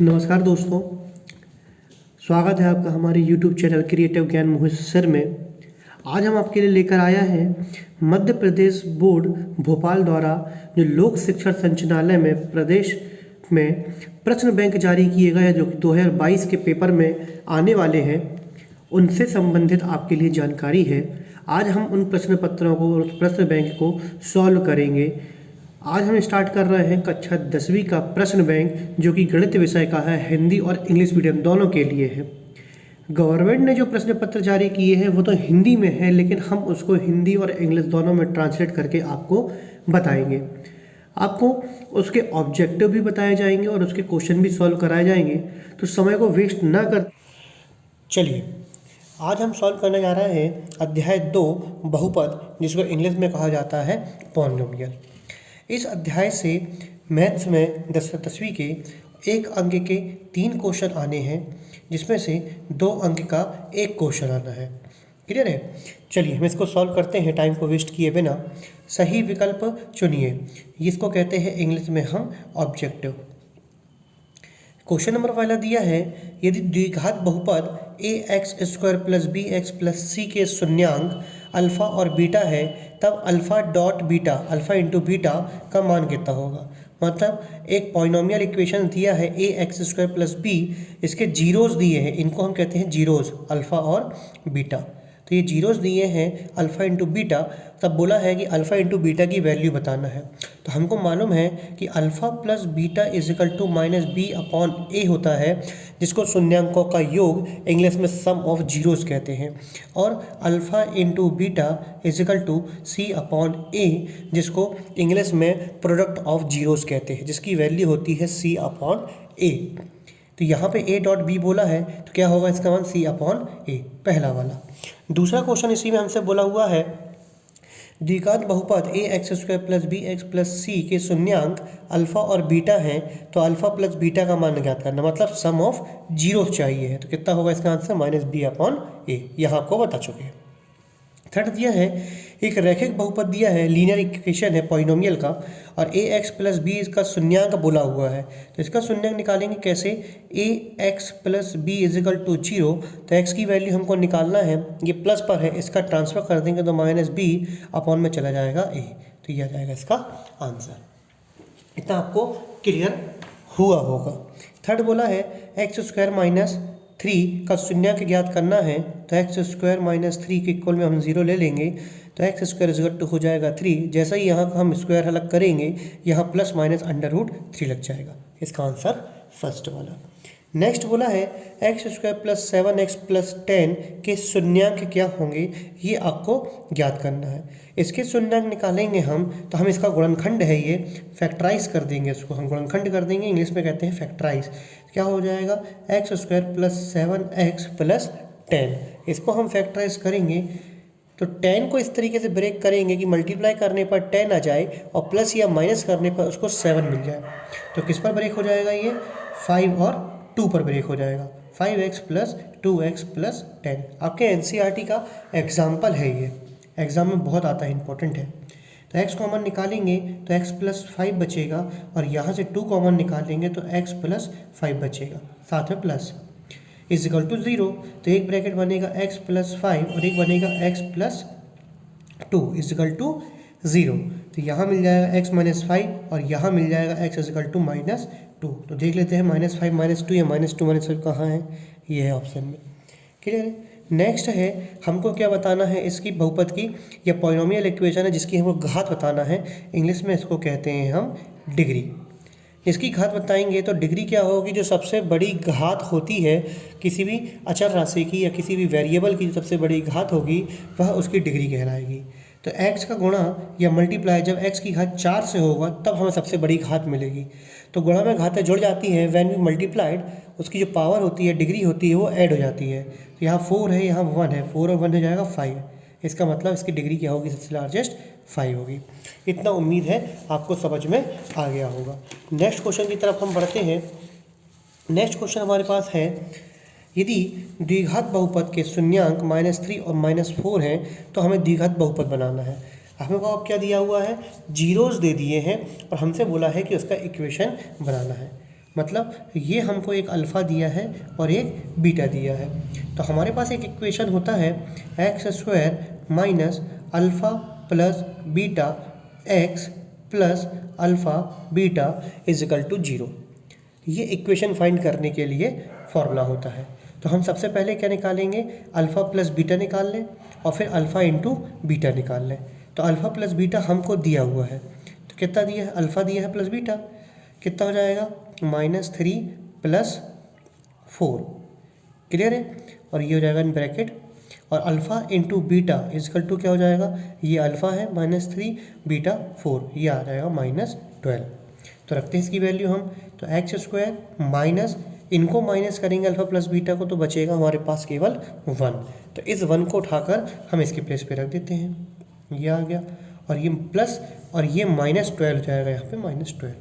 नमस्कार दोस्तों, स्वागत है आपका हमारे YouTube चैनल क्रिएटिव ज्ञान मोहित सर में। आज हम आपके लिए लेकर आया है मध्य प्रदेश बोर्ड भोपाल द्वारा जो लोक शिक्षण संचालनालय में प्रदेश में प्रश्न बैंक जारी किए गए हैं जो कि 2022 के पेपर में आने वाले हैं, उनसे संबंधित आपके लिए जानकारी है। आज हम उन प्रश्न पत्रों को और प्रश्न बैंक को सॉल्व करेंगे। आज हम स्टार्ट कर रहे हैं कक्षा 10वीं का प्रश्न बैंक, जो कि गणित विषय का है, हिंदी और इंग्लिश मीडियम दोनों के लिए है। गवर्नमेंट ने जो प्रश्न पत्र जारी किए हैं वो तो हिंदी में है, लेकिन हम उसको हिंदी और इंग्लिश दोनों में ट्रांसलेट करके आपको बताएंगे। आपको उसके ऑब्जेक्टिव भी बताए जाएंगे और उसके क्वेश्चन भी सॉल्व कराए जाएंगे। तो समय को वेस्ट ना कर चलिए आज हम सॉल्व करने जा रहे हैं अध्याय 2 बहुपद, जिसको इंग्लिश में कहा जाता है पॉलिनोमियल। इस अध्याय से मैथ्स में 10वीं के 1 अंक के 3 क्वेश्चन आने हैं, जिसमें से 2 अंक का 1 क्वेश्चन आना है। क्लियर है? चलिए हम इसको सॉल्व करते हैं टाइम को वेस्ट किए बिना। सही विकल्प चुनिए, इसको कहते हैं इंग्लिश में हम ऑब्जेक्टिव। क्वेश्चन नंबर पहला दिया है, यदि द्विघात बहुपद ax² + bx + c के शून्यांक अल्फ़ा और बीटा है, तब alpha dot beta, alpha into beta का मान कितना होगा। मतलब एक पॉलिनोमियल इक्वेशन दिया है ax² + b, इसके जीरोज़ दिए हैं, इनको हम कहते हैं जीरोज़, अल्फ़ा और बीटा। तो ये जीरोज़ दिए हैं अल्फ़ा इंटू बीटा, तब बोला है कि अल्फ़ा इंटू बीटा की वैल्यू बताना है। तो हमको मालूम है कि alpha plus beta equal to -b/a होता है, जिसको शून्यांकों का योग इंग्लिश में सम ऑफ जीरोज़ कहते हैं, और alpha into beta equal to c/a, जिसको इंग्लिश में प्रोडक्ट ऑफ जीरोज़ कहते हैं, जिसकी वैल्यू होती है c/a। तो यहाँ पे a डॉट b बोला है, तो क्या होगा इसका मान c/a, पहला वाला। दूसरा क्वेश्चन इसी में हमसे बोला हुआ है, द्विघात बहुपद ax² + bx + c के शून्यांक अल्फ़ा और बीटा हैं, तो अल्फ़ा प्लस बीटा का मान ज्ञात करना, मतलब सम ऑफ जीरो चाहिए है। तो कितना होगा इसका आंसर -b/a, यहाँ आपको बता चुके हैं। थर्ड दिया है, एक रैखिक बहुपद दिया है, लीनियर इक्वेशन है पॉलिनोमियल का, और ax + b इसका शून्यांक बोला हुआ है। तो इसका शून्यांक निकालेंगे कैसे, ax + b = 0, तो x की वैल्यू हमको निकालना है, ये प्लस पर है, इसका ट्रांसफर कर देंगे तो -b/ में चला जाएगा a, तो ये आ जाएगा इसका आंसर। इतना आपको क्लियर हुआ होगा। थर्ड बोला है, x² - 3 का शून्यांक ज्ञात करना है, तो x² - 3 के इक्वल में हम 0 ले लेंगे, तो x² हो जाएगा 3। जैसा ही यहाँ हम स्क्वायर अलग करेंगे, यहाँ प्लस माइनस √3 लग जाएगा। इसका आंसर फर्स्ट वाला। नेक्स्ट बोला है, x² + 7x + 10 के शून्यांक क्या होंगे, ये आपको ज्ञात करना है। इसके शून्यांक निकालेंगे हम, तो हम इसका गुणनखंड है, ये फैक्टराइज कर देंगे, इसको हम गुणनखंड कर देंगे, इंग्लिश में कहते हैं फैक्टराइज। क्या हो जाएगा, x² + 7x + 10, इसको हम फैक्टराइज करेंगे तो 10 को इस तरीके से ब्रेक करेंगे कि मल्टीप्लाई करने पर 10 आ जाए और प्लस या माइनस करने पर उसको 7 मिल जाए। तो किस पर ब्रेक हो जाएगा, ये 5 और 2 पर ब्रेक हो जाएगा, 5x + 2x + 10। आपके एनसीईआरटी का एग्जाम्पल है, ये एग्जाम में बहुत आता है, इंपॉर्टेंट है। तो x कॉमन निकालेंगे तो x + 5 बचेगा, और यहाँ से 2 कॉमन निकालेंगे तो x + 5 बचेगा, साथ में प्लस इजिकल टू 0। तो एक ब्रैकेट बनेगा x + 5 और एक बनेगा x + 2 इजिकल टू 0। तो यहाँ मिल जाएगा x - 5 और यहाँ मिल जाएगा x इजिकल टू -2। तो देख लेते हैं -5 - 2 या -2 - 5 कहाँ है, ये है ऑप्शन में। क्लियर है? नेक्स्ट है, हमको क्या बताना है, इसकी बहुपद की या पॉलिनोमियल इक्वेशन है जिसकी हमको घात बताना है, इंग्लिश में इसको कहते हैं हम डिग्री। इसकी घात बताएंगे तो डिग्री क्या होगी, जो सबसे बड़ी घात होती है किसी भी अचर राशि की या किसी भी वेरिएबल की, जो सबसे बड़ी घात होगी वह उसकी डिग्री कहलाएगी। तो x का गुणा या मल्टीप्लाई जब x की घात 4 से होगा तब हमें सबसे बड़ी घात मिलेगी। तो गुणा में घातें जुड़ जाती हैं, व्हेन वी मल्टीप्लाइड, उसकी जो पावर होती है, डिग्री होती है, वो ऐड हो जाती है। तो यहाँ 4 है, यहाँ 1 है, 4 और 1 हो जाएगा 5। इसका मतलब इसकी डिग्री क्या होगी, सबसे लार्जेस्ट 5 होगी। इतना उम्मीद है आपको समझ में आ गया होगा। नेक्स्ट क्वेश्चन की तरफ हम बढ़ते हैं। नेक्स्ट क्वेश्चन हमारे पास है, यदि द्विघात बहुपद के शून्यांक -3 और -4 हैं, तो हमें द्विघात बहुपद बनाना है। हमें को अब क्या दिया हुआ है, जीरोज़ दे दिए हैं और हमसे बोला है कि उसका इक्वेशन बनाना है। मतलब ये हमको एक अल्फ़ा दिया है और एक बीटा दिया है। तो हमारे पास एक इक्वेशन होता है X square minus alpha plus beta X plus alpha beta is equal to 0। ये इक्वेशन फाइंड करने के लिए फॉर्मूला होता है। तो हम सबसे पहले क्या निकालेंगे, अल्फ़ा प्लस बीटा निकाल लें और फिर अल्फ़ा इंटू बीटा निकाल लें। तो अल्फ़ा प्लस बीटा हमको दिया हुआ है, तो कितना दिया है, अल्फ़ा दिया है प्लस बीटा, कितना हो जाएगा -3 + 4, क्लियर है। और ये हो जाएगा इन ब्रैकेट, और alpha into beta equal to क्या हो जाएगा, ये अल्फ़ा है -3 बीटा 4, ये आ जाएगा -12। तो रखते हैं इसकी वैल्यू हम, तो एक्स स्क्वायर माइनस, इनको माइनस करेंगे अल्फ़ा प्लस बीटा को, तो बचेगा हमारे पास केवल 1। तो इस 1 को उठाकर हम इसके प्लेस पे रख देते हैं, ये आ गया, और ये प्लस और ये -12 हो जाएगा यहाँ पे -12।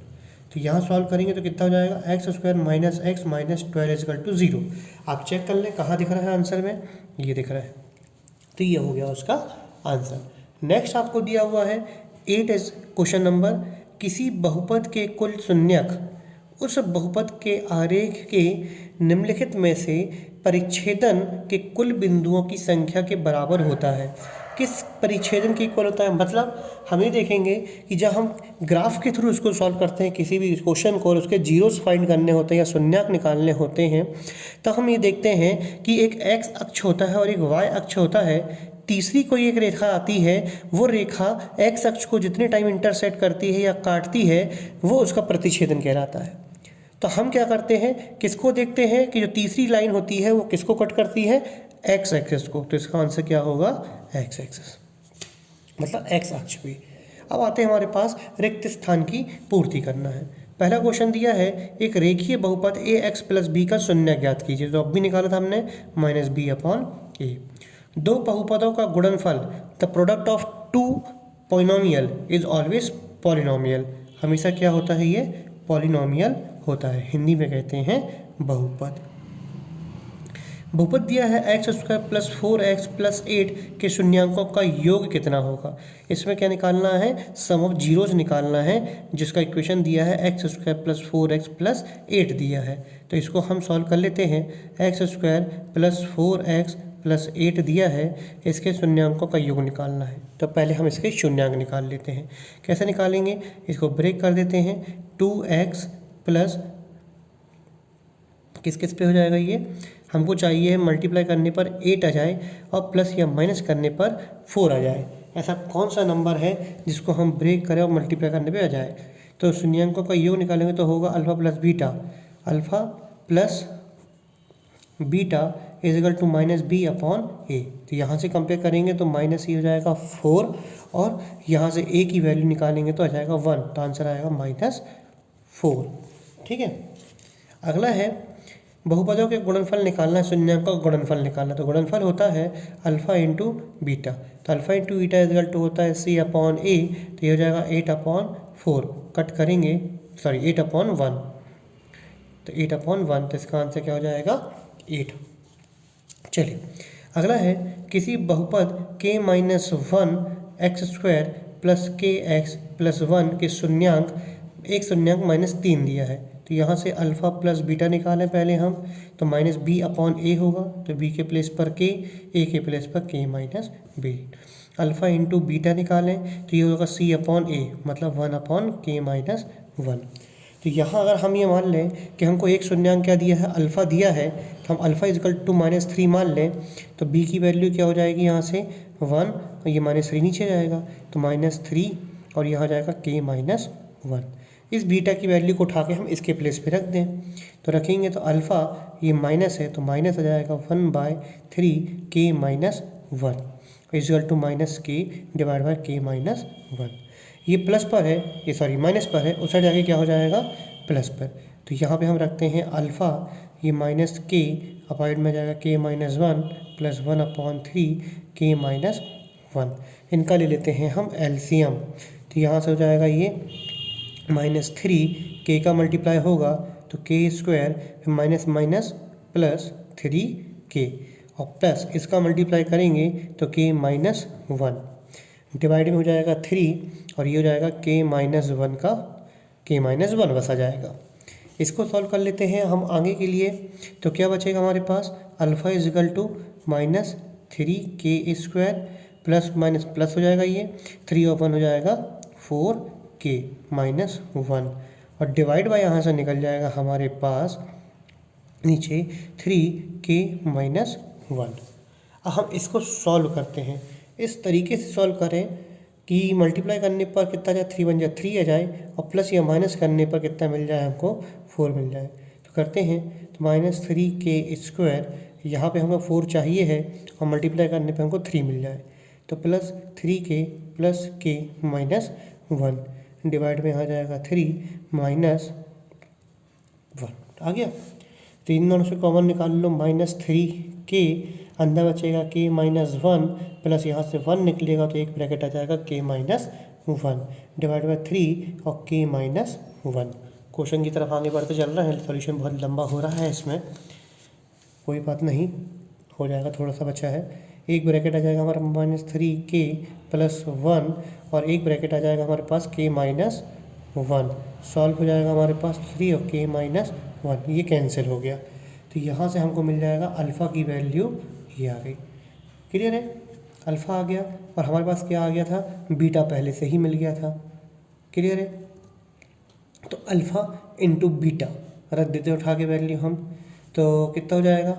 तो यहाँ सॉल्व करेंगे तो कितना हो जाएगा, X square minus X minus 12 equal to 0। आप चेक कर लें कहाँ दिख रहा है आंसर में, ये दिख रहा है। तो ये हो गया उसका आंसर। नेक्स्ट आपको दिया हुआ है 8 इज क्वेश्चन नंबर, किसी बहुपद के कुल शून्यक उस बहुपद के आरेख के निम्नलिखित में से परिच्छेदन के कुल बिंदुओं की संख्या के बराबर होता है। किस परिच्छेदन के इक्वल होता है, मतलब हम ये देखेंगे कि जब हम ग्राफ के थ्रू इसको सॉल्व करते हैं किसी भी क्वेश्चन को और उसके जीरोस फाइंड करने होते हैं या शून्यक निकालने होते हैं, तो हम ये देखते हैं कि एक एक्स अक्ष होता है और एक वाई अक्ष होता है। तीसरी कोई एक रेखा आती है, वो रेखा एक्स अक्ष को जितने टाइम इंटरसेक्ट करती है या काटती है वो उसका प्रतिच्छेदन कहलाता है। तो हम क्या करते हैं, किसको देखते हैं कि जो तीसरी लाइन होती है वो किसको कट करती है, एक्स एक्सिस को। तो इसका आंसर क्या होगा, एक्स एक्सिस, मतलब एक्स अक्ष पे। अब आते हैं हमारे पास रिक्त स्थान की पूर्ति करना है। पहला क्वेश्चन दिया है एक रेखीय बहुपद ए एक्स प्लस बी का शून्य ज्ञात कीजिए। तो अब भी निकाला था हमने -b/a। दो बहुपदों का गुणनफल, the product of two polynomial is always polynomial. हमेशा क्या होता है, ये पॉलिनोमियल होता है, हिंदी में कहते हैं बहुपद। बहुपद दिया है X square plus 4x plus 8 के शून्यांकों का योग कितना होगा। इसमें क्या निकालना है, सम ऑफ जीरोज निकालना है, जिसका इक्वेशन दिया है X square plus 4x plus 8 दिया है। तो इसको हम सॉल्व कर लेते हैं। X square plus 4x plus 8 दिया है, इसके शून्यांकों का योग निकालना है। तो पहले हम इसके शून्यांक निकाल लेते हैं। कैसे निकालेंगे, इसको ब्रेक कर देते हैं। 2x प्लस किस किस पे हो जाएगा, ये हमको चाहिए मल्टीप्लाई करने पर 8 आ जाए और प्लस या माइनस करने पर 4 आ जाए। ऐसा कौन सा नंबर है जिसको हम ब्रेक करें और मल्टीप्लाई करने पे आ जाए। तो शून्यांकों का योग निकालेंगे तो होगा alpha plus beta, alpha plus beta is equal to -b/a। तो यहाँ से कंपेयर करेंगे तो -e हो जाएगा 4 और यहाँ से a की वैल्यू निकालेंगे तो आ जाएगा 1। तो आंसर आएगा -4। ठीक है। अगला है बहुपदों के गुणनफल निकालना, शून्यांक का गुणनफल निकालना। तो गुणनफल होता है अल्फ़ा इंटू बीटा। तो alpha into beta is equal to होता है c/a। तो ये हो जाएगा 8/4, कट करेंगे, सॉरी 8/1। तो 8/1, तो इसका आंसर क्या हो जाएगा, 8। चलिए अगला है किसी बहुपद k-1 x square plus kx plus 1 के शून्यांक, एक शून्यांक -3 दिया है। तो यहाँ से अल्फ़ा प्लस बीटा निकालें पहले हम, तो -b/a होगा। तो b के प्लेस पर k, a के प्लेस पर k-b। अल्फ़ा इंटू बीटा निकालें तो ये होगा c/a, मतलब 1/k-1। तो यहाँ अगर हम ये मान लें कि हमको एक शून्यांक क्या दिया है, अल्फ़ा दिया है, तो हम अल्फ़ा इजकल टू -3 मान लें, तो b की वैल्यू क्या हो जाएगी, यहाँ से 1 और ये -3 नीचे जाएगा तो -3 और यहाँ जाएगा k-1। इस बीटा की वैल्यू को उठा के हम इसके प्लेस पे रख दें, तो रखेंगे तो अल्फ़ा ये माइनस है तो माइनस आ जाएगा 1/3 k-1 इजकल टू -k/k-1। ये प्लस पर है, ये सॉरी माइनस पर है, उस साइड जाके क्या हो जाएगा, प्लस पर। तो यहाँ पे हम रखते हैं अल्फ़ा, ये -k अपाइड में जाएगा k-1 प्लस 1/3 k-1। इनका ले लेते हैं हम एलसीएम। तो यहाँ से हो जाएगा ये -3, k का मल्टीप्लाई होगा तो k² फिर माइनस प्लस 3k और प्लस इसका मल्टीप्लाई करेंगे तो k-1 डिवाइड में हो जाएगा 3 और ये हो जाएगा k-1 का k-1 बस आ जाएगा। इसको सॉल्व कर लेते हैं हम आगे के लिए। तो क्या बचेगा हमारे पास, alpha is equal to -3k² plus minus plus हो जाएगा, ये 3 और 1 हो जाएगा 4k - 1 और डिवाइड बाय यहाँ से निकल जाएगा हमारे पास नीचे 3k - 1। अब हम इसको सॉल्व करते हैं, इस तरीके से सॉल्व करें कि मल्टीप्लाई करने पर कितना जाए, 3 × 3 आ जाए और प्लस या माइनस करने पर कितना मिल जाए हमको, 4 मिल जाए। तो करते हैं, तो -3k², यहाँ पे हमको 4 चाहिए है और मल्टीप्लाई करने पे हमको 3 मिल जाए, तो प्लस 3k + k - 1 डिवाइड में आ जाएगा 3 - 1 आ गया। तो इन दोनों से कॉमन निकाल लो, -3k अंदर बचेगा k - 1 प्लस यहाँ से 1 निकलेगा तो एक ब्रैकेट आ जाएगा k - 1 डिवाइड बाय 3 और k - 1। क्वेश्चन की तरफ आगे बढ़ते चल रहे हैं, सॉल्यूशन बहुत लंबा हो रहा है इसमें, कोई बात नहीं, हो जाएगा, थोड़ा सा बचा है। एक ब्रैकेट आ जाएगा हमारा -3k + 1 और एक ब्रैकेट आ जाएगा हमारे पास k - 1। सॉल्व हो जाएगा हमारे पास 3 और k - 1, ये कैंसिल हो गया। तो यहाँ से हमको मिल जाएगा अल्फ़ा की वैल्यू ये आ गई। क्लियर है, अल्फ़ा आ गया और हमारे पास क्या आ गया था, बीटा पहले से ही मिल गया था। क्लियर है, तो अल्फ़ा इंटू बीटा रख देते उठा के वैल्यू हम, तो कितना हो जाएगा,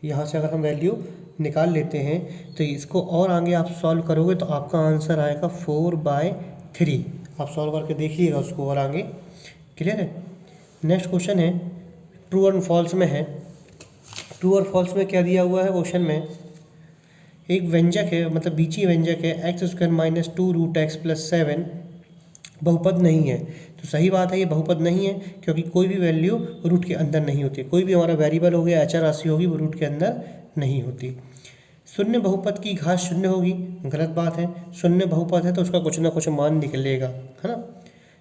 यहाँ से अगर हम वैल्यू निकाल लेते हैं तो इसको और आगे आप सॉल्व करोगे तो आपका आंसर आएगा 4/3। आप सॉल्व करके देखिएगा उसको और आगे। क्लियर है, नेक्स्ट क्वेश्चन है ट्रू और फॉल्स में है। ट्रू और फॉल्स में क्या दिया हुआ है क्वेश्चन में, एक व्यंजक है, मतलब बीची व्यंजक है x² - 2√x + 7 बहुपद नहीं है। तो सही बात है, ये बहुपद नहीं है क्योंकि कोई भी वैल्यू रूट के अंदर नहीं होती, कोई भी हमारा वेरिएबल हो गया, अचर राशि होगी, वो रूट के अंदर नहीं होती। शून्य बहुपद की घात शून्य होगी, गलत बात है, शून्य बहुपद है तो उसका कुछ ना कुछ मान निकलेगा, है ना।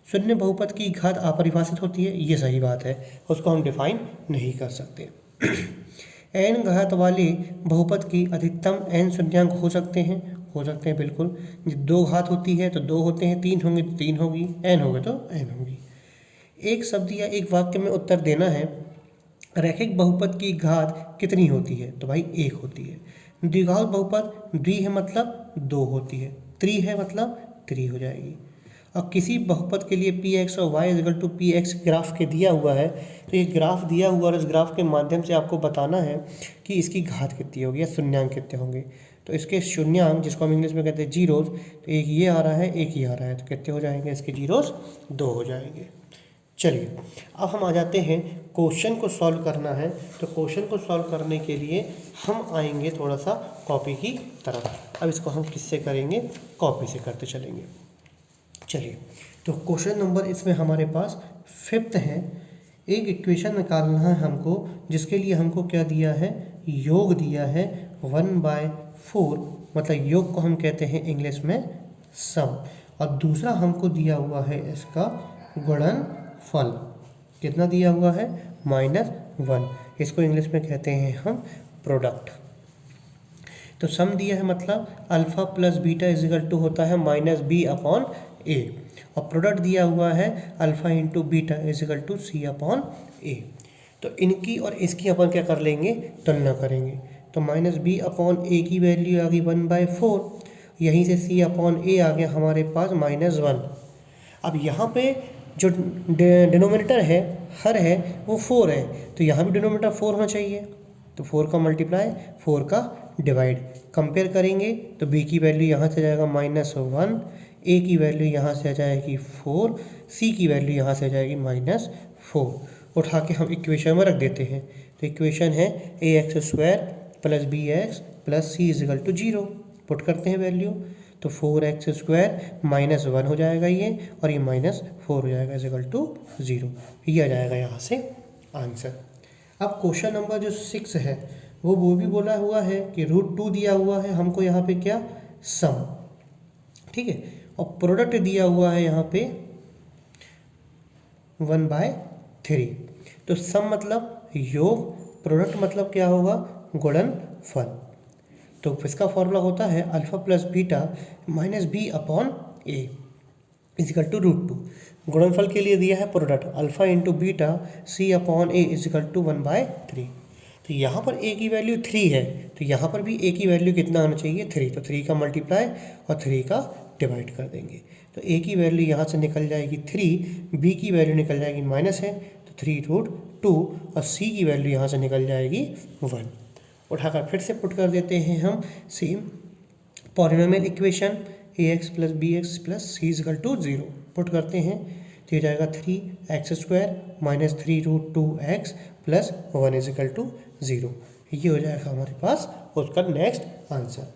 शून्य बहुपद की घात अपरिभाषित होती है, ये सही बात है, उसको हम डिफाइन नहीं कर सकते। n घात वाले बहुपद की अधिकतम n शून्यांक हो सकते हैं बिल्कुल। जब 2 घात होती है तो 2 होते हैं, 3 होंगे तो 3 होगी, n होंगे तो n होगी। एक शब्द या एक वाक्य में उत्तर देना है, रैखिक बहुपद की घात कितनी होती है, तो भाई 1 होती है। द्विघात बहुपद, द्वि है मतलब 2 होती है, त्रि है मतलब 3 हो जाएगी। अब किसी बहुपद के लिए px और y = px ग्राफ के दिया हुआ है, तो ये ग्राफ दिया हुआ और इस ग्राफ के माध्यम से आपको बताना है कि इसकी घात कितनी होगी या शून्यांक कितने होंगे। तो इसके शून्यांक, जिसको हम इंग्लिश में कहते हैं जीरोस, तो एक ये आ रहा है, एक ये आ रहा है, तो कितने हो जाएंगे इसके जीरोस, 2 हो जाएंगे। चलिए अब हम आ जाते हैं, क्वेश्चन को सॉल्व करना है। तो क्वेश्चन को सॉल्व करने के लिए हम आएंगे थोड़ा सा कॉपी की तरफ। अब इसको हम किससे करेंगे, कॉपी से करते चलेंगे। चलिए, तो क्वेश्चन नंबर इसमें हमारे पास 5th है। एक इक्वेशन निकालना है हमको, जिसके लिए हमको क्या दिया है, योग दिया है 1/4, मतलब योग को हम कहते हैं इंग्लिश में सम, और दूसरा हमको दिया हुआ है इसका गुणनफल। कितना दिया हुआ है, -1, इसको इंग्लिश में कहते हैं हम प्रोडक्ट। तो सम दिया है मतलब अल्फ़ा प्लस बीटा = होता है -b/a, और प्रोडक्ट दिया हुआ है अल्फ़ा इंटू बीटा = c/a। तो इनकी और इसकी अपन क्या कर लेंगे, तुलना करेंगे। तो -b/a की वैल्यू आ गई 1/4, यहीं से c/a आ गया हमारे पास -1। अब यहाँ पे जो डिनोमिनेटर है, हर है, वो 4 है, तो यहाँ भी डिनोमिनेटर 4 होना चाहिए। तो 4 का मल्टीप्लाई, 4 का डिवाइड, कंपेयर करेंगे तो b की वैल्यू यहाँ से जाएगा -1, a की वैल्यू यहाँ से आ जाएगी 4, c की वैल्यू यहाँ से आ जाएगी -4। उठा के हम इक्वेशन में रख देते हैं। तो इक्वेशन है ax² + bx + c = 0। पुट करते हैं वैल्यू, तो 4x² -1 हो जाएगा ये, और ये -4 हो जाएगा = 0। ये आ जाएगा यहाँ से आंसर। अब क्वेश्चन नंबर जो 6 है वो भी बोला हुआ है कि √2 दिया हुआ है हमको यहाँ पे क्या, सम, ठीक है, और प्रोडक्ट दिया हुआ है यहाँ पे 1/3। तो सम मतलब योग, प्रोडक्ट मतलब क्या होगा, गुणनफल। तो इसका फॉर्मूला होता है alpha plus beta -b/a। Equal to √2। गुणनफल के लिए दिया है product alpha into beta C/A equal to 1/3। तो यहाँ पर a की वैल्यू 3 है, तो यहाँ पर भी a की वैल्यू कितना होना चाहिए 3, तो 3 का मल्टीप्लाई और 3 का डिवाइड कर देंगे। तो a की वैल्यू यहाँ से निकल जाएगी 3, b की वैल्यू निकल जाएगी माइनस है तो 3√2 और c की वैल्यू यहाँ से निकल जाएगी 1। उठाकर फिर से पुट कर देते हैं हम same polynomial equation ax plus bx plus c equal to 0 put करते हैं, तो ये जाएगा 3x² minus 3√2x plus 1 is equal to 0। ये हो जाएगा हमारे पास उसका नेक्स्ट आंसर।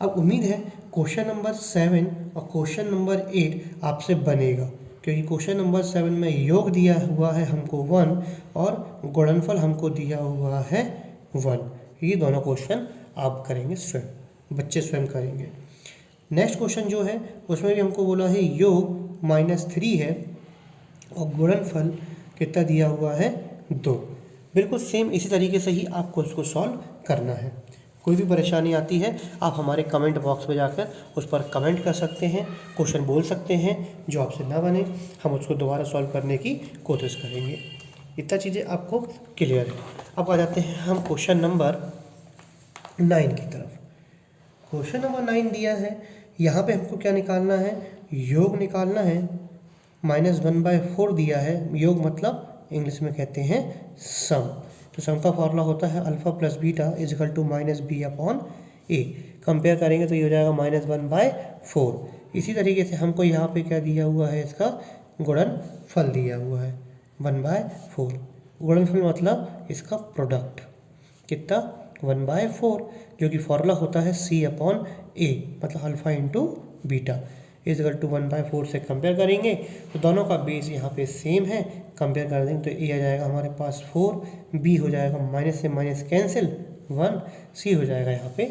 अब उम्मीद है क्वेश्चन नंबर 7 और क्वेश्चन नंबर 8 आपसे बनेगा, क्योंकि क्वेश्चन नंबर 7 में योग दिया हुआ है हमको 1 और गुणनफल हमको दिया हुआ है 1। ये दोनों क्वेश्चन आप करेंगे स्वयं, बच्चे स्वयं करेंगे। नेक्स्ट क्वेश्चन जो है उसमें भी हमको बोला है योग -3 है और गुणनफल कितना दिया हुआ है 2। बिल्कुल सेम इसी तरीके से ही आपको उसको सॉल्व करना है। कोई भी परेशानी आती है आप हमारे कमेंट बॉक्स में जाकर उस पर कमेंट कर सकते हैं, क्वेश्चन बोल सकते हैं, जो आपसे ना बने हम उसको दोबारा सॉल्व करने की कोशिश करेंगे। इतना चीज़ें आपको क्लियर है। अब आ जाते हैं हम क्वेश्चन नंबर 9 की तरफ। क्वेश्चन नंबर 9 दिया है, यहाँ पे हमको क्या निकालना है, योग निकालना है। -1/4 दिया है, योग मतलब इंग्लिश में कहते हैं सम। तो सम का फॉर्मूला होता है alpha plus beta equal to -b/a। Compare करेंगे तो ये हो जाएगा -1/4। इसी तरीके से हमको यहाँ पे क्या दिया हुआ है, इसका गुणनफल दिया हुआ है 1/4। गुणनफल मतलब इसका प्रोडक्ट कितना 1/4, जो कि फॉर्मूला होता है C/A मतलब alpha into beta equal to 1/4 से कंपेयर करेंगे तो दोनों का बेस यहाँ पे सेम है। कंपेयर कर देंगे तो a आ जाएगा हमारे पास 4, b हो जाएगा माइनस से माइनस कैंसिल 1, c हो जाएगा यहाँ पे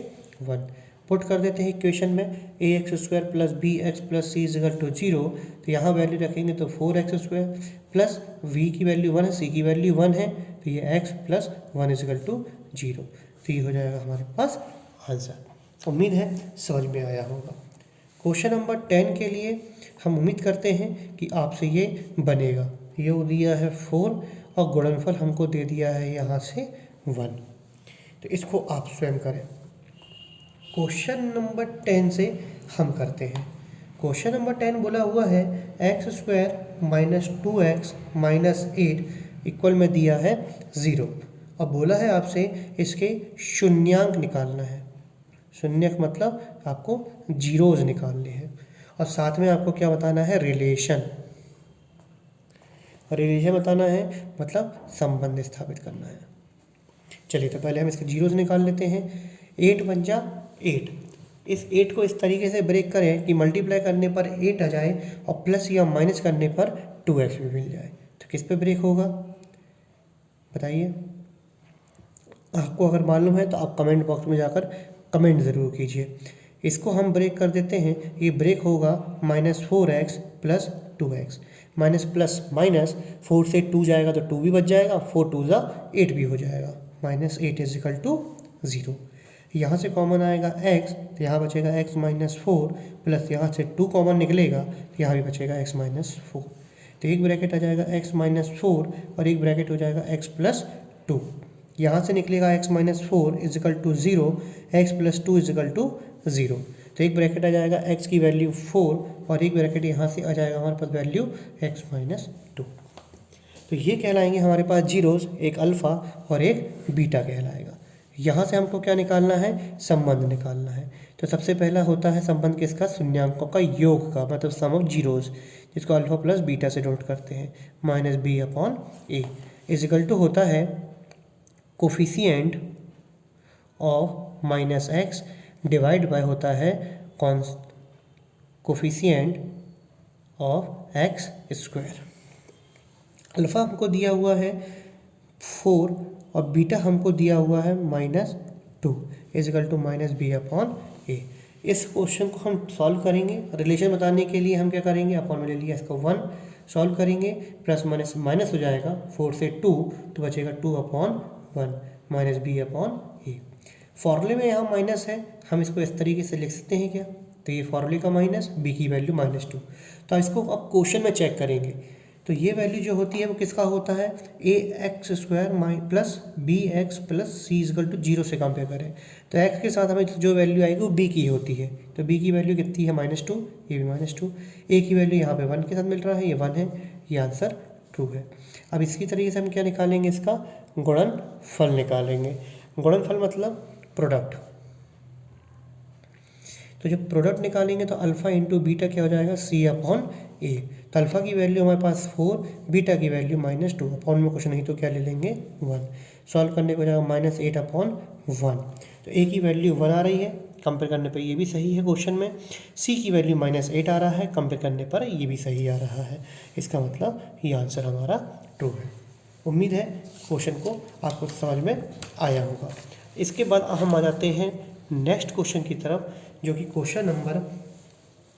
1। पुट कर देते हैं इक्वेशन में ax² plus bx plus c equal to 0। तो यहाँ वैल्यू रखेंगे तो 4x² प्लस v की वैल्यू 1 है, c की वैल्यू 1 है, तो ये x प्लस 1 इजिकल टू 0। तो ये हो जाएगा हमारे पास आंसर। उम्मीद है समझ में आया होगा। क्वेश्चन नंबर 10 के लिए हम उम्मीद करते हैं कि आपसे ये बनेगा। ये दिया है 4 और गुणनफल हमको दे दिया है यहाँ से 1, तो इसको आप स्वयं करें। क्वेश्चन नंबर 10 से हम करते हैं। क्वेश्चन नंबर 10 बोला हुआ है x² minus 2x minus 8 equal में दिया है 0। अब बोला है आपसे इसके शून्यांक निकालना है। शून्यक मतलब आपको जीरोज निकालने हैं और साथ में आपको क्या बताना है, रिलेशन बताना है, मतलब संबंध स्थापित करना है। चलिए तो पहले हम इसके जीरोज निकाल लेते हैं। 8 × 8, इस 8 को इस तरीके से ब्रेक करें कि मल्टीप्लाई करने पर 8 आ जाए और प्लस या माइनस करने पर 2x भी मिल जाए। तो किस पे ब्रेक होगा बताइए। आपको अगर मालूम है तो आप कमेंट बॉक्स में जाकर कमेंट ज़रूर कीजिए। इसको हम ब्रेक कर देते हैं, ये ब्रेक होगा -4x plus 2x। Minus plus minus 4 से 2 जाएगा तो 2 भी बच जाएगा, 4 2 8 भी हो जाएगा, -8 इजिकल टू 0। यहाँ से कॉमन आएगा x, तो यहाँ बचेगा x माइनस 4 प्लस यहाँ से 2 कॉमन निकलेगा तो यहाँ भी बचेगा x माइनस 4। तो एक ब्रैकेट आ जाएगा x माइनस 4 और एक ब्रैकेट हो जाएगा x प्लस 2। यहाँ से निकलेगा x minus 4 equal to 0, x plus 2 equal to 0। तो एक ब्रैकेट आ जाएगा x की वैल्यू 4 और एक ब्रैकेट यहाँ से आ जाएगा हमारे पास वैल्यू x माइनस 2। तो ये कहलाएंगे हमारे पास जीरोस, एक अल्फ़ा और एक बीटा कहलाएगा। यहाँ से हमको क्या निकालना है, संबंध निकालना है। तो सबसे पहला होता है संबंध किसका, शून्यांकों का योग का, मतलब सम ऑफ जीरोस, जिसको अल्फ़ा प्लस बीटा से डोट करते हैं। -b/a इजिकल टू होता है coefficient of -x divide by होता है कोफिशिएंट ऑफ x²। अल्फ़ा हमको दिया हुआ है 4 और बीटा हमको दिया हुआ है -2 इजिकल टू -b/a। इस क्वेश्चन को हम सॉल्व करेंगे। रिलेशन बताने के लिए हम क्या करेंगे, अपन में ले लिया इसका 1, सॉल्व करेंगे, प्लस माइनस माइनस हो जाएगा 4 से 2 तो बचेगा 2/1 -b/a। फॉर्मूले में यहाँ माइनस है, हम इसको इस तरीके से लिख सकते हैं क्या, तो ये फॉर्मूले का माइनस, बी की वैल्यू -2। तो इसको अब क्वेश्चन में चेक करेंगे तो ये वैल्यू जो होती है वो किसका होता है, ax² plus b x plus c is equal to 0 से कंपेयर करें तो x के साथ हमें जो वैल्यू आएगी वो b की होती है। तो b की वैल्यू कितनी है -2, ये भी -2। a की वैल्यू यहाँ पे 1 के साथ मिल रहा है, ये 1 है, ये आंसर ट्रू है। अब इसी तरीके से हम क्या निकालेंगे, इसका गुणनफल निकालेंगे। गुणनफल मतलब प्रोडक्ट। तो जब प्रोडक्ट निकालेंगे तो अल्फ़ा इंटू बीटा क्या हो जाएगा, c/a। तो अल्फ़ा की वैल्यू हमारे पास 4, बीटा की वैल्यू -2, अपॉन में कुछ नहीं तो क्या ले लेंगे 1। सॉल्व करने को हो जाएगा -8/1। तो a की वैल्यू 1 आ रही है, कंपेयर करने पर ये भी सही है क्वेश्चन में। c की वैल्यू -8 आ रहा है, कंपेयर करने पर ये भी सही आ रहा है। इसका मतलब ये आंसर हमारा ट्रू है। उम्मीद है क्वेश्चन को आपको समझ में आया होगा। इसके बाद हम आ जाते हैं नेक्स्ट क्वेश्चन की तरफ, जो कि क्वेश्चन नंबर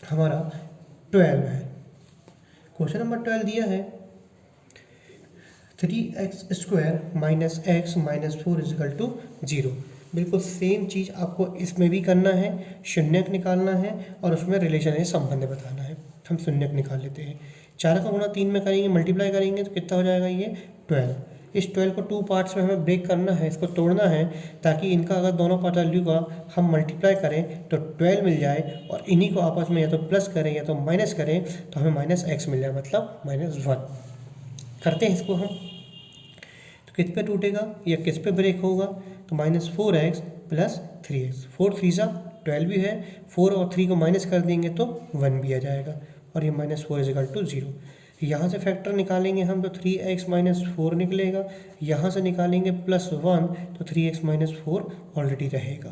हमारा 12 है। क्वेश्चन नंबर 12 दिया है 3x² - x - 4 = 0। बिल्कुल सेम चीज़ आपको इसमें भी करना है, शून्यक निकालना है और उसमें रिलेशन है, संबंध बताना है। हम शून्यक निकाल लेते हैं। 4 का गुणा 3 में करेंगे, मल्टीप्लाई करेंगे तो कितना हो जाएगा, ये 12। इस 12 को 2 पार्ट्स में हमें ब्रेक करना है, इसको तोड़ना है, ताकि इनका अगर दोनों पार्ट वैल्यू का हम मल्टीप्लाई करें तो 12 मिल जाए और इन्हीं को आपस में या तो प्लस करें या तो माइनस करें तो हमें -x मिल जाए, मतलब -1। करते हैं इसको हम, तो किस पे टूटेगा या किस पे ब्रेक होगा, तो -4x + 3x। 4 3 सा 12 भी है, 4 और 3 को माइनस कर देंगे तो 1 भी आ जाएगा और ये -4 = 0। यहाँ से फैक्टर निकालेंगे हम तो 3x - 4 निकलेगा, यहाँ से निकालेंगे +1 तो 3x - 4 ऑलरेडी रहेगा।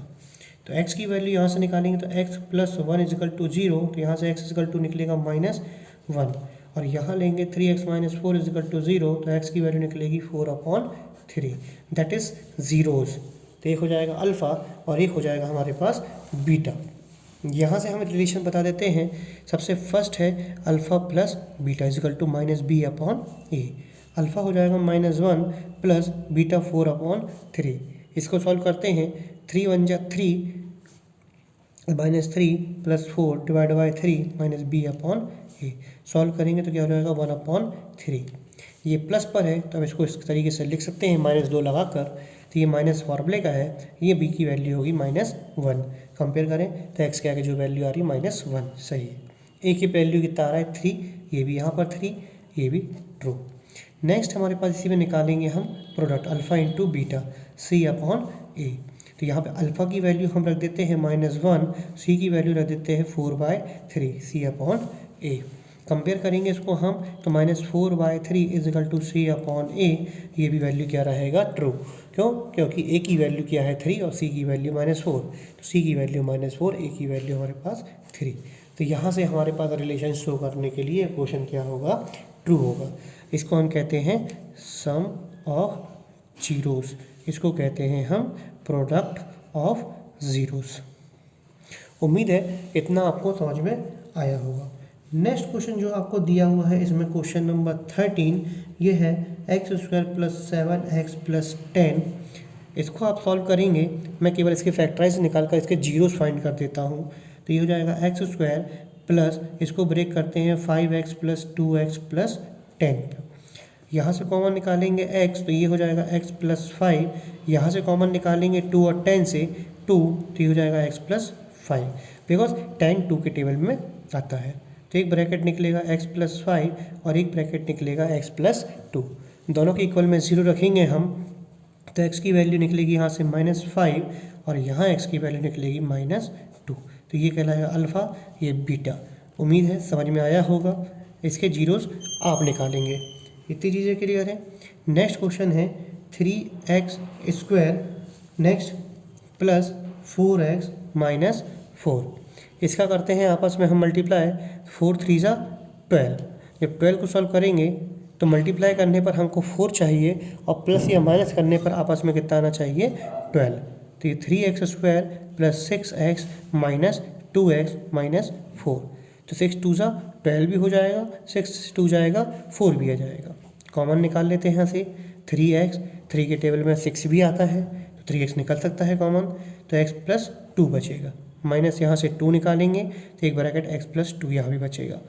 तो x की वैल्यू यहाँ से निकालेंगे तो x + 1 = 0, तो यहाँ से x = निकलेगा -1 और यहाँ लेंगे 3x - 4 = 0, तो x की वैल्यू निकलेगी 4/3, दैट इज़ जीरोज़। तो एक हो जाएगा अल्फ़ा और एक हो जाएगा हमारे पास बीटा। यहाँ से हम रिलेशन बता देते हैं। सबसे फर्स्ट है alpha plus beta = -b/a। Alpha हो जाएगा -1 प्लस बीटा 4/3। इसको सॉल्व करते हैं, 3 × 1 = 3 -3 + 4 / 3 -b/a। सॉल्व करेंगे तो क्या हो जाएगा 1/3। ये प्लस पर है तो हम इसको इस तरीके से लिख सकते हैं -2 लगाकर, तो ये माइनस फॉर्मूले का है, ये b की वैल्यू होगी -1। कंपेयर करें तो x के आगे जो वैल्यू आ रही है -1 सही है। a की वैल्यू कितना आ रहा है 3, ये भी यहाँ पर 3, ये भी ट्रू। नेक्स्ट हमारे पास इसी में निकालेंगे हम product alpha into beta c/a। तो यहाँ पे अल्फ़ा की वैल्यू हम रख देते हैं -1, c की वैल्यू रख देते हैं 4/3 c/a। कंपेयर करेंगे इसको हम तो -4/3 = c/a। ये भी वैल्यू क्या रहेगा, ट्रू। क्यों, क्योंकि a की वैल्यू क्या है 3 और c की वैल्यू -4, तो c की वैल्यू -4, a की वैल्यू हमारे पास 3। तो यहाँ से हमारे पास रिलेशन शो करने के लिए क्वेश्चन क्या होगा, ट्रू होगा। इसको हम कहते हैं सम ऑफ जीरोस, इसको कहते हैं हम प्रोडक्ट ऑफ जीरोस। उम्मीद है इतना आपको समझ में आया होगा। नेक्स्ट क्वेश्चन जो आपको दिया हुआ है इसमें क्वेश्चन नंबर 13, ये है x² + 7x + 10। इसको आप सॉल्व करेंगे, मैं केवल इसके फैक्टराइज निकाल कर इसके जीरोस फाइंड कर देता हूँ। तो ये हो जाएगा x² प्लस इसको ब्रेक करते हैं 5x + 2x + 10। यहाँ से कॉमन निकालेंगे x, तो ये हो जाएगा x + 5। यहाँ से कॉमन निकालेंगे 2 और 10 से 2, तो ये हो जाएगा x + 5, बिकॉज 10 2 के टेबल में आता है। तो एक ब्रैकेट निकलेगा x + 5 और एक ब्रैकेट निकलेगा x + 2। दोनों के इक्वल में 0 रखेंगे हम, तो x की वैल्यू निकलेगी यहाँ से -5 और यहाँ x की वैल्यू निकलेगी -2। तो ये कहलाएगा अल्फ़ा, ये बीटा। उम्मीद है समझ में आया होगा। इसके जीरोस आप निकालेंगे। इतनी चीज़ें क्लियर है। नेक्स्ट क्वेश्चन है 3x² नेक्स्ट प्लस 4x - 4। इसका करते हैं आपस में हम मल्टीप्लाई, 4 3 सा 12। जब 12 को सॉल्व करेंगे तो मल्टीप्लाई करने पर हमको 4 चाहिए और प्लस या माइनस करने पर आपस में कितना आना चाहिए, 12। तो ये 3x² + 6x - 2x - 4। तो 6 2 सा 12 भी हो जाएगा, 6 2 जाएगा 4 भी आ जाएगा। कॉमन निकाल लेते हैं यहाँ से 3x, 3 के टेबल में 6 भी आता है तो 3x निकल सकता है कॉमन, तो x + 2 बचेगा। माइनस यहाँ से 2 निकालेंगे तो एक ब्रैकेट x प्लस 2 यहाँ भी बचेगा।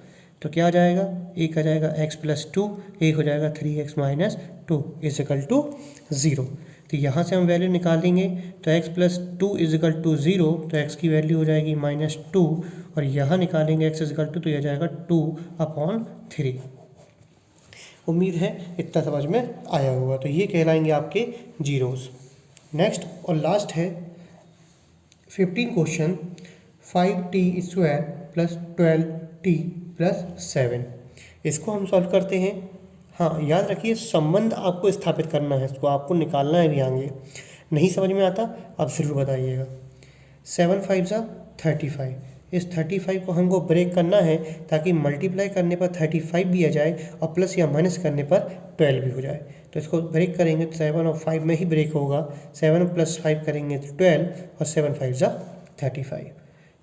तो क्या आ जाएगा, एक आ जाएगा x प्लस 2, एक हो जाएगा 3x minus 2 is equal to 0। तो यहाँ से हम वैल्यू निकालेंगे तो x plus 2 is equal to 0, तो x की वैल्यू हो जाएगी -2 और यहाँ निकालेंगे x इज इक्वल टू, तो यह जाएगा 2/3। उम्मीद है इतना समझ में आया होगा। तो ये कहलाएंगे आपके जीरोस। नेक्स्ट और लास्ट है 15 question 5t² plus 12t plus 7। इसको हम सॉल्व करते हैं। हाँ, याद रखिए संबंध आपको स्थापित करना है, इसको आपको निकालना है भी आगे। नहीं समझ में आता आप ज़रूर बताइएगा। 7 5 35, इस 35 को हमको ब्रेक करना है ताकि मल्टीप्लाई करने पर 35 भी आ जाए और प्लस या माइनस करने पर 12 भी हो जाए। तो इसको ब्रेक करेंगे तो 7 और 5 में ही ब्रेक होगा। 7 प्लस 5 करेंगे तो 12 और 7 5 35।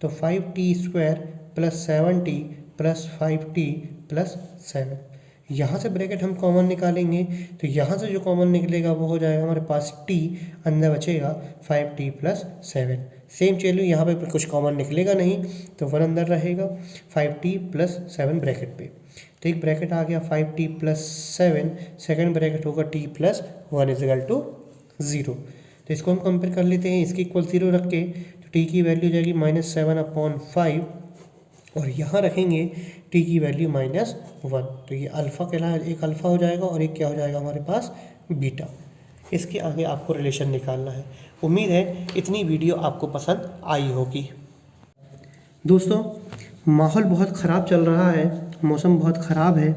तो 5t² plus 7t plus 5t plus 7। यहाँ से ब्रैकेट हम कॉमन निकालेंगे तो यहाँ से जो कॉमन निकलेगा वो हो जाएगा हमारे पास t, अंदर बचेगा 5t प्लस 7। सेम चलिए यहाँ पे कुछ कॉमन निकलेगा नहीं तो 1 अंदर रहेगा 5t प्लस 7 ब्रैकेट पे। तो एक ब्रैकेट आ गया 5t प्लस 7, सेकेंड ब्रैकेट होगा t plus 1 is equal to 0। तो इसको हम कंपेयर कर लेते हैं, इसके इक्वल 0 रख के तो t की वैल्यू हो जाएगी -7/5 और यहाँ रखेंगे t की वैल्यू -1। तो ये अल्फ़ा कहलाए, एक अल्फ़ा हो जाएगा और एक क्या हो जाएगा हमारे पास बीटा। इसके आगे आपको रिलेशन निकालना है। उम्मीद है इतनी वीडियो आपको पसंद आई होगी। दोस्तों, माहौल बहुत ख़राब चल रहा है, मौसम बहुत ख़राब है,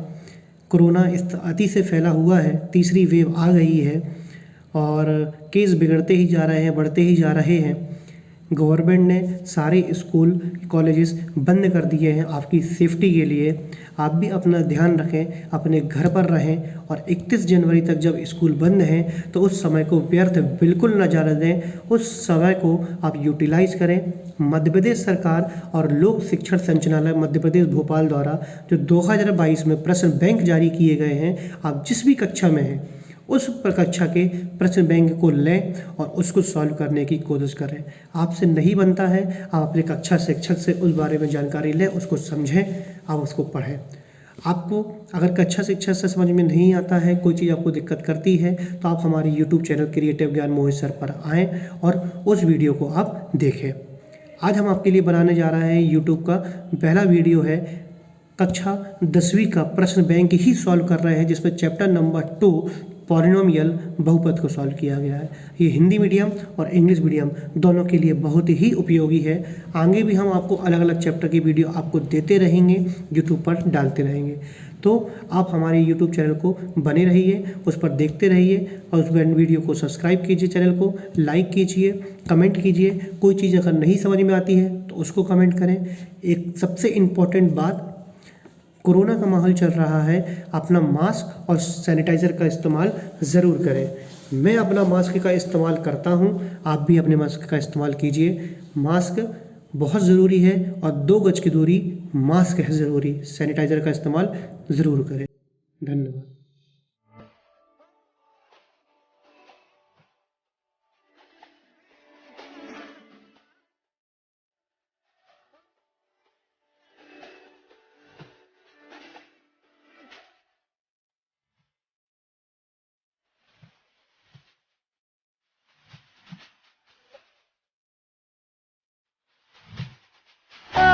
कोरोना इस अति से फैला हुआ है, तीसरी वेव आ गई है और केस बिगड़ते ही जा रहे हैं, बढ़ते ही जा रहे हैं। गवर्नमेंट ने सारे स्कूल कॉलेजेस बंद कर दिए हैं आपकी सेफ्टी के लिए। आप भी अपना ध्यान रखें, अपने घर पर रहें और 31 जनवरी तक जब स्कूल बंद हैं तो उस समय को व्यर्थ बिल्कुल न जाने दें। उस समय को आप यूटिलाइज़ करें। मध्य प्रदेश सरकार और लोक शिक्षण संचालनालय मध्य प्रदेश भोपाल द्वारा जो 2022 में प्रश्न बैंक जारी किए गए हैं, आप जिस भी कक्षा में हैं उस कक्षा के प्रश्न बैंक को लें और उसको सॉल्व करने की कोशिश करें। आपसे नहीं बनता है, आप अपने कक्षा शिक्षक से उस बारे में जानकारी लें, उसको समझें, आप उसको पढ़ें। आपको अगर कक्षा शिक्षा से समझ में नहीं आता है, कोई चीज़ आपको दिक्कत करती है तो आप हमारे यूट्यूब चैनल क्रिएटिव ज्ञान मोहित सर पर आएँ और उस वीडियो को आप देखें। आज हम आपके लिए बनाने जा रहे हैं यूट्यूब का पहला वीडियो है, कक्षा 10वीं का प्रश्न बैंक ही सॉल्व कर रहे हैं, जिसमें चैप्टर नंबर 2 पॉलिनोमियल बहुपद को सॉल्व किया गया है। ये हिंदी मीडियम और इंग्लिश मीडियम दोनों के लिए बहुत ही उपयोगी है। आगे भी हम आपको अलग अलग चैप्टर की वीडियो आपको देते रहेंगे, यूट्यूब पर डालते रहेंगे। तो आप हमारे यूट्यूब चैनल को बने रहिए, उस पर देखते रहिए और उस वीडियो को सब्सक्राइब कीजिए, चैनल को लाइक कीजिए, कमेंट कीजिए। कोई चीज़ अगर नहीं समझ में आती है तो उसको कमेंट करें। एक सबसे इम्पोर्टेंट बात, कोरोना का माहौल चल रहा है, अपना मास्क और सैनिटाइज़र का इस्तेमाल ज़रूर करें। मैं अपना मास्क का इस्तेमाल करता हूं, आप भी अपने मास्क का इस्तेमाल कीजिए। मास्क बहुत ज़रूरी है और 2 गज की दूरी, मास्क है ज़रूरी, सैनिटाइज़र का इस्तेमाल ज़रूर करें। धन्यवाद।